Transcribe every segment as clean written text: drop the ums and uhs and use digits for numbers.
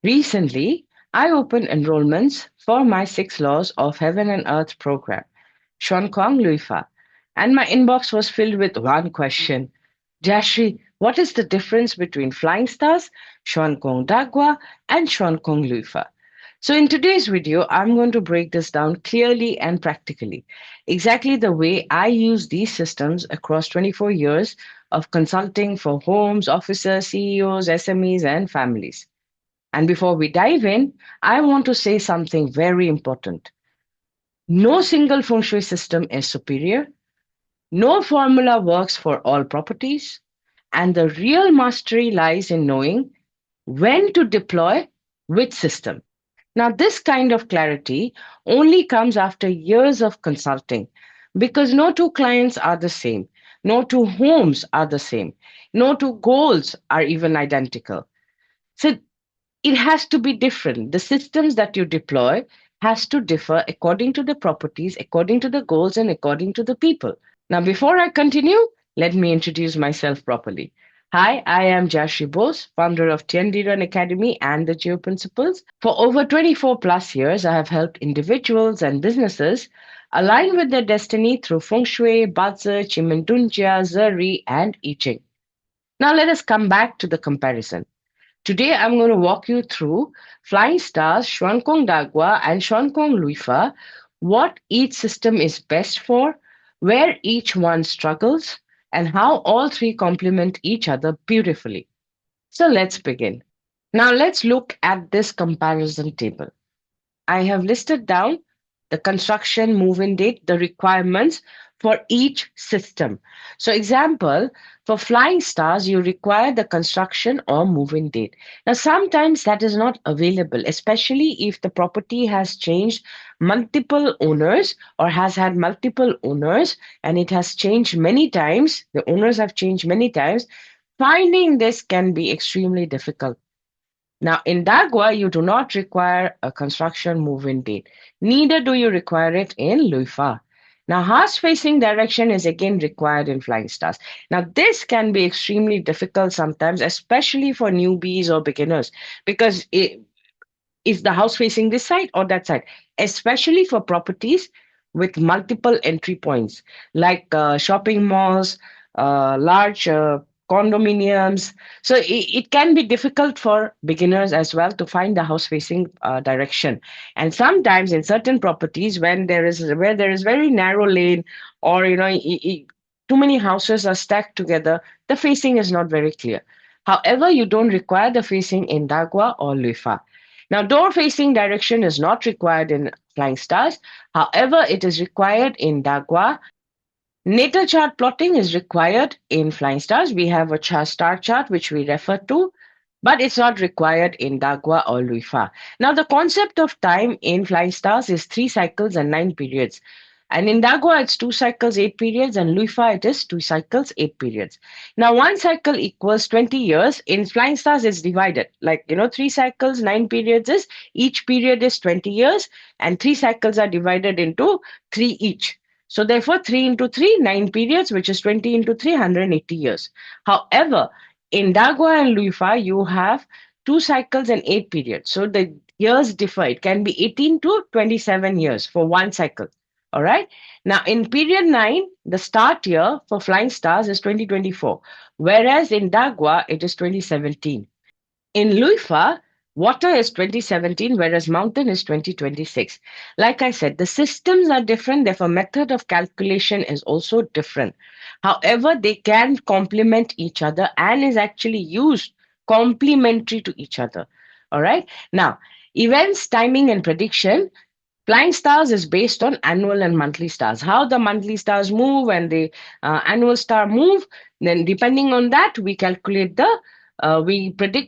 Recently, I opened enrollments for my Six Laws of Heaven and Earth program, Xuan Kong Liu Fa, and my inbox was filled with one question. Jayashree, what is the difference between flying stars, Xuan Kong Dagwa, and Xuan Kong Liu Fa? So, in today's video, I'm going to break this down clearly and practically, exactly the way I use these systems across 24 years of consulting for homes, offices, CEOs, SMEs, and families. And before we dive in, I want to say something very important. No single feng shui system is superior, no formula works for all properties, and the real mastery lies in knowing when to deploy which system. Now, this kind of clarity only comes after years of consulting because no two clients are the same, no two homes are the same, no two goals are even identical. So it has to be different. The systems that you deploy has to differ according to the properties, according to the goals, and according to the people. Now, before I continue, let me introduce myself properly. Hi, I am Jayashree Bose, founder of Tiandiran Academy and the Geo Principles. For over 24 plus years, I have helped individuals and businesses align with their destiny through feng shui, bazi, chimendunjia, zeri, and I Ching. Now, let us come back to the comparison. Today, I'm going to walk you through flying stars, Xuan Kong Dagua, and Xuan Kong Luifa, what each system is best for, where each one struggles, and how all three complement each other beautifully. So let's begin. Now, let's look at this comparison table. I have listed down the construction move-in date, the requirements for each system. So, example, for flying stars, you require the construction or move-in date. Now, sometimes that is not available, especially if the property has changed multiple owners or has had multiple owners and it has changed many times. The owners have changed many times. Finding this can be extremely difficult. Now, in Dagwa, you do not require a construction move-in date. Neither do you require it in Luifa. Now, house-facing direction is again required in Flying Stars. Now, this can be extremely difficult sometimes, especially for newbies or beginners, because is the house facing this side or that side? Especially for properties with multiple entry points, like shopping malls, large condominiums. So it can be difficult for beginners as well to find the house facing direction. And sometimes in certain properties, when there is very narrow lane, or too many houses are stacked together, the facing is not very clear. However, you don't require the facing in Dagwa or Lufa. Now, door facing direction is not required in flying stars. However, it is required in Dagwa. Natal chart plotting is required in flying stars. We have a star chart which we refer to, but it's not required in Dagwa or Luifa. Now, the concept of time in flying stars is 3 cycles and 9 periods. And in Dagwa, it's 2 cycles, 8 periods, and Luifa, it is 2 cycles, 8 periods. Now, one cycle equals 20 years. In flying stars, it's divided. 3 cycles, 9 periods is each period is 20 years, and 3 cycles are divided into three each. So, therefore, 3 into 3, 9 periods, which is 20 into 3, 180 years. However, in Dagwa and Luifa, you have 2 cycles and 8 periods. So, the years differ. It can be 18 to 27 years for one cycle. All right. Now, in period 9, the start year for flying stars is 2024, whereas in Dagwa, it is 2017. In Luifa, water is 2017, whereas mountain is 2026. Like I said, the systems are different, therefore, method of calculation is also different. However, they can complement each other and is actually used complementary to each other. All right. Now, events, timing, and prediction. Flying stars is based on annual and monthly stars. How the monthly stars move and the annual star move, then depending on that, we predict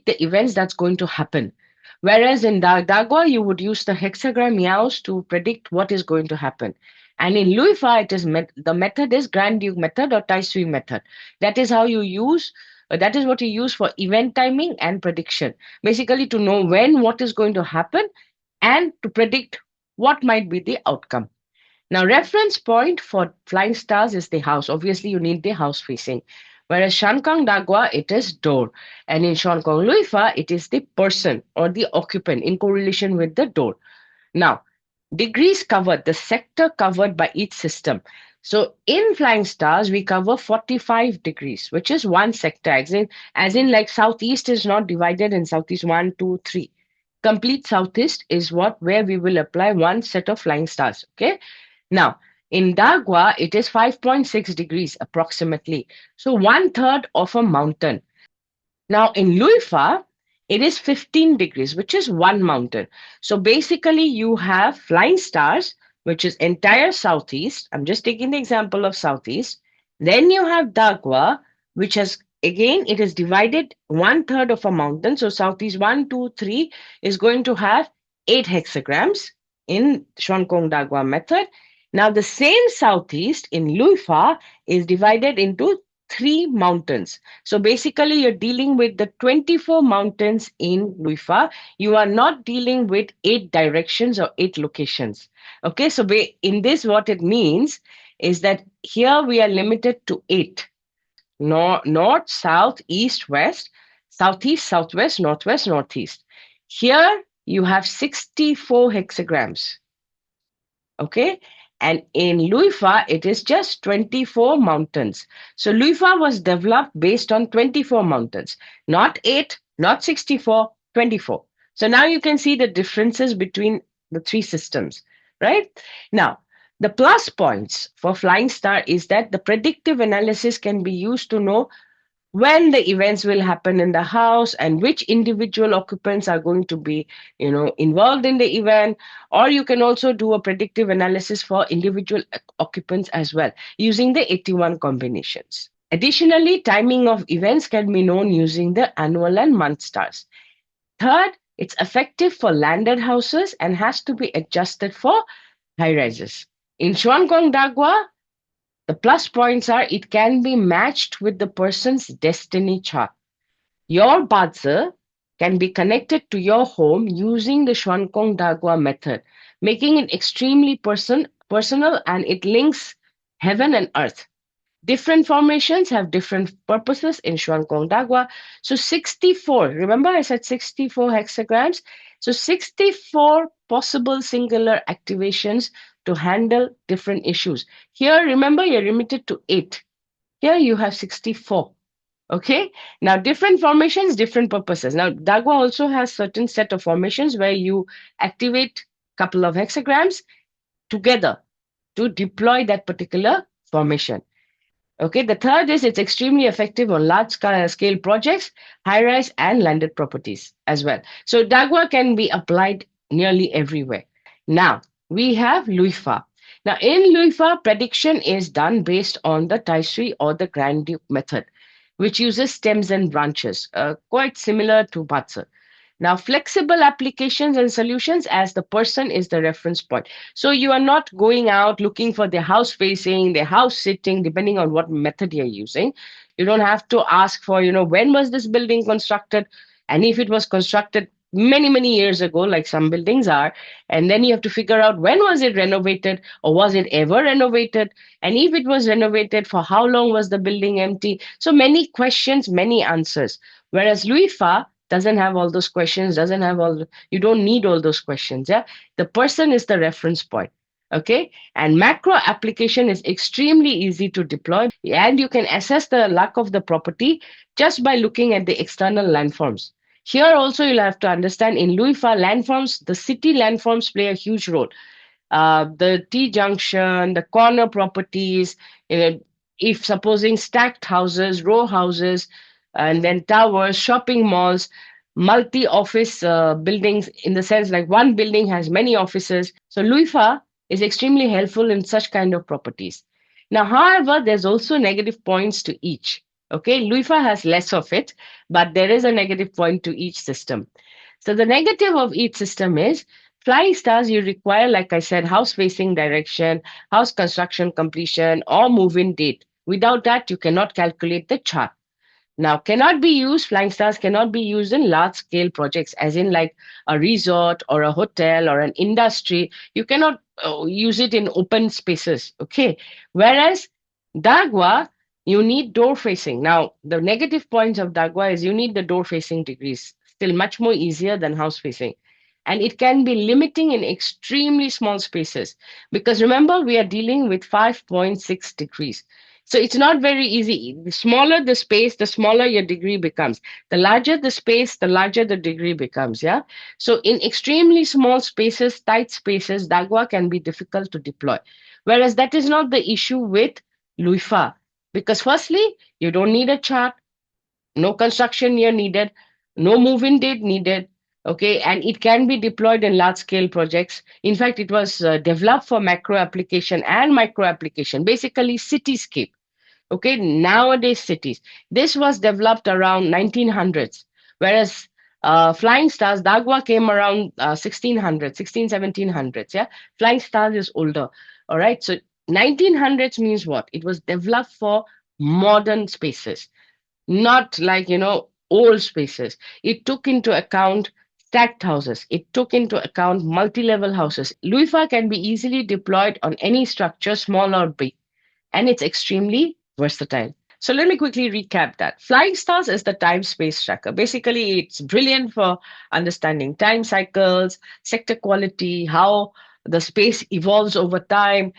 the events that's going to happen. Whereas in Dagwa, you would use the hexagram yaos to predict what is going to happen. And in Luifa, the method is Grand Duke method or Tai Sui method. That is how you use. That is what you use for event timing and prediction. Basically, to know when what is going to happen and to predict what might be the outcome. Now, reference point for flying stars is the house. Obviously, you need the house facing. Whereas Shankang Dagwa, it is door. And in Shankong Luifa, it is the person or the occupant in correlation with the door. Now, degrees covered, the sector covered by each system. So in flying stars, we cover 45 degrees, which is one sector, as in like southeast is not divided in southeast one, two, three. Complete southeast is what where we will apply one set of flying stars. Okay. Now, in Dagwa, it is 5.6 degrees approximately. So one third of a mountain. Now in Luifa, it is 15 degrees, which is one mountain. So basically, you have flying stars, which is entire southeast. I'm just taking the example of southeast. Then you have Dagwa, which has again it is divided one third of a mountain. So southeast one, two, three is going to have 8 hexagrams in Xuan Dagwa method. Now the same southeast in Luifa is divided into three mountains. So basically, you're dealing with the 24 mountains in Luifa. You are not dealing with 8 directions or 8 locations. Okay, so in this, what it means is that here we are limited to 8: north, south, east, west, southeast, southwest, northwest, northeast. Here you have 64 hexagrams. Okay. And in Luifa, it is just 24 mountains. So Luifa was developed based on 24 mountains, not 8, not 64, 24. So now you can see the differences between the three systems, right? Now, the plus points for Flying Star is that the predictive analysis can be used to know when the events will happen in the house and which individual occupants are going to be involved in the event, or you can also do a predictive analysis for individual occupants as well using the 81 combinations. Additionally, timing of events can be known using the annual and month stars. Third, it's effective for landed houses and has to be adjusted for high rises. In Xuan Kong Dagwa, the plus points are it can be matched with the person's destiny chart. Your Bazi can be connected to your home using the Xuankong Dagua method, making it extremely personal, and it links heaven and earth. Different formations have different purposes in Xuankong Dagua. So 64, remember I said 64 hexagrams? So 64 possible singular activations to handle different issues. Here, remember, you're limited to 8. Here you have 64. Okay. Now, different formations, different purposes. Now, Dagwa also has certain set of formations where you activate a couple of hexagrams together to deploy that particular formation. Okay, the third is it's extremely effective on large scale projects, high rise, and landed properties as well. So, Dagwa can be applied nearly everywhere. Now, we have Luifa. Now, in Luifa, prediction is done based on the Jayashree or the Grand Duke method, which uses stems and branches, quite similar to Batsa. Now, flexible applications and solutions as the person is the reference point. So you are not going out looking for the house facing, the house sitting, depending on what method you're using. You don't have to ask for, when was this building constructed? And if it was constructed many, many years ago, like some buildings are, and then you have to figure out when was it renovated or was it ever renovated? And if it was renovated, for how long was the building empty? So many questions, many answers. Whereas Louis Fa doesn't have all those questions, doesn't have you don't need all those questions. Yeah. The person is the reference point. Okay. And macro application is extremely easy to deploy, and you can assess the luck of the property just by looking at the external landforms. Here also, you'll have to understand in Louis Fa landforms, the city landforms play a huge role. The T junction, the corner properties, if supposing stacked houses, row houses, and then towers, shopping malls, multi office buildings, in the sense like one building has many offices. So Luifa is extremely helpful in such kind of properties. Now, however, there's also negative points to each. Okay, Luifa has less of it, but there is a negative point to each system. So the negative of each system is flying stars, you require, like I said, house facing direction, house construction completion, or move in date. Without that, you cannot calculate the chart. Now, flying stars cannot be used in large scale projects, as in like a resort or a hotel or an industry. You cannot use it in open spaces. Okay. Whereas Dagwa, You need door facing. Now, the negative points of Dagwa is you need the door facing degrees, still much more easier than house facing. And it can be limiting in extremely small spaces because remember, we are dealing with 5.6 degrees. So it's not very easy. The smaller the space, the smaller your degree becomes. The larger the space, the larger the degree becomes. Yeah. So in extremely small spaces, tight spaces, Dagwa can be difficult to deploy. Whereas that is not the issue with Luifa because, firstly, you don't need a chart, no construction year needed, no move in date needed. Okay, and it can be deployed in large scale projects. In fact, it was developed for macro application and micro application, basically cityscape. Okay, nowadays cities. This was developed around 1900s, whereas Flying Stars, Dagwa came around 1600s, 1700s. Yeah, Flying Stars is older. All right, so 1900s means what? It was developed for modern spaces, not like, old spaces. It took into account stacked houses, it took into account multi level houses. Luifa can be easily deployed on any structure, small or big, and it's extremely versatile. So let me quickly recap that. Flying Stars is the time space tracker. Basically, it's brilliant for understanding time cycles, sector quality, how the space evolves over time,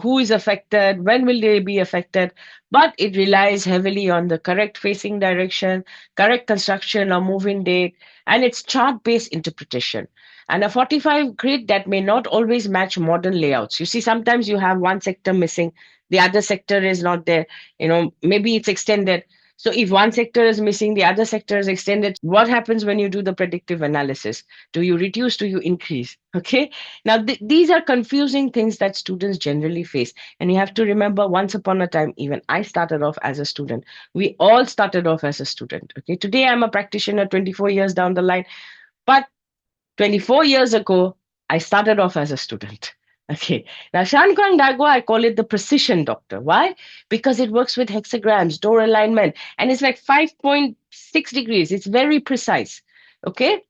who is affected, when will they be affected. But it relies heavily on the correct facing direction, correct construction or move-in date, and its chart-based interpretation. And a 45 grid that may not always match modern layouts. You see, sometimes you have one sector missing, the other sector is not there, maybe it's extended. So if one sector is missing, the other sector is extended. What happens when you do the predictive analysis? Do you reduce, do you increase? Okay, now these are confusing things that students generally face, and you have to remember, once upon a time, even I started off as a student. We all started off as a student. Okay, today I'm a practitioner 24 years down the line, but 24 years ago, I started off as a student. Okay. Now, Xuan Kong Dagwa, I call it the precision doctor. Why? Because it works with hexagrams, door alignment, and it's like 5.6 degrees. It's very precise. Okay.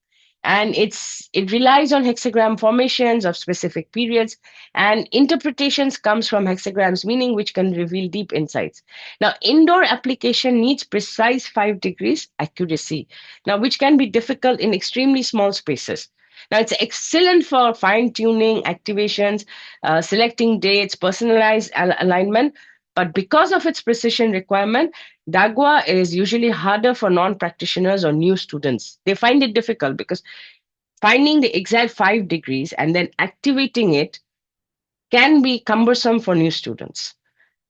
And it relies on hexagram formations of specific periods, and interpretations comes from hexagrams, meaning which can reveal deep insights. Now, indoor application needs precise 5 degrees accuracy, now which can be difficult in extremely small spaces. Now, it's excellent for fine tuning, activations, selecting dates, personalized alignment. But because of its precision requirement, Dagwa is usually harder for non practitioners or new students. They find it difficult because finding the exact 5 degrees and then activating it can be cumbersome for new students.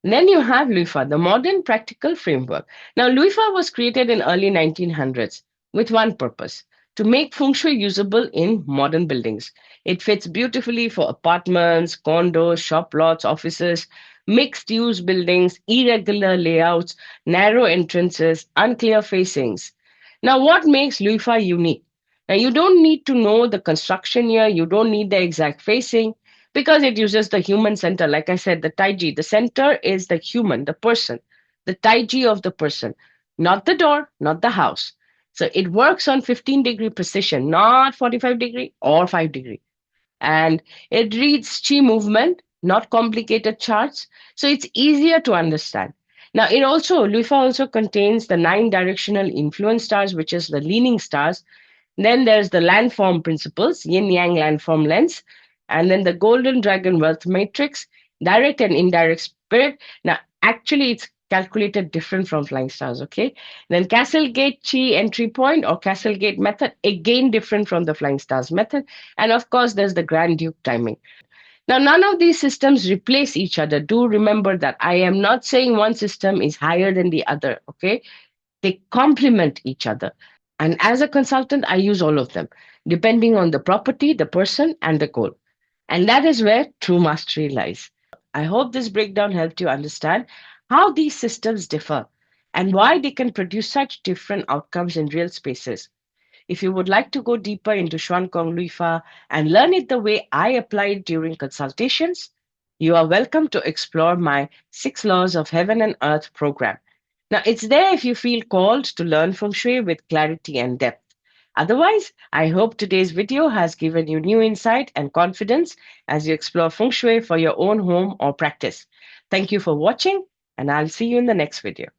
Then you have LUIFA, the modern practical framework. Now, LUIFA was created in early 1900s with one purpose: to make feng shui usable in modern buildings. It fits beautifully for apartments, condos, shop lots, offices, mixed use buildings, irregular layouts, narrow entrances, unclear facings. Now, what makes LUIFA unique? Now, you don't need to know the construction year, you don't need the exact facing, because it uses the human center. Like I said, the taiji, the center is the human, the person, the taiji of the person, not the door, not the house. So it works on 15-degree precision, not 45-degree or 5 degree. And it reads chi movement, not complicated charts. So it's easier to understand. Now, Luifa also contains the 9 directional influence stars, which is the leaning stars. Then there's the landform principles, yin yang landform lens, and then the golden dragon wealth matrix, direct and indirect spirit. Now, actually, it's calculated different from flying stars, okay? Then castle gate chi entry point or castle gate method, again different from the flying stars method. And of course, there's the grand duke timing. Now, none of these systems replace each other. Do remember that. I am not saying one system is higher than the other, okay? They complement each other. And as a consultant, I use all of them, depending on the property, the person, and the goal. And that is where true mastery lies. I hope this breakdown helped you understand how these systems differ and why they can produce such different outcomes in real spaces. If you would like to go deeper into Xuan Kong Lui Fa and learn it the way I apply it during consultations, you are welcome to explore my 6 Laws of Heaven and Earth program. Now, it's there if you feel called to learn Feng Shui with clarity and depth. Otherwise, I hope today's video has given you new insight and confidence as you explore Feng Shui for your own home or practice. Thank you for watching. and I'll see you in the next video.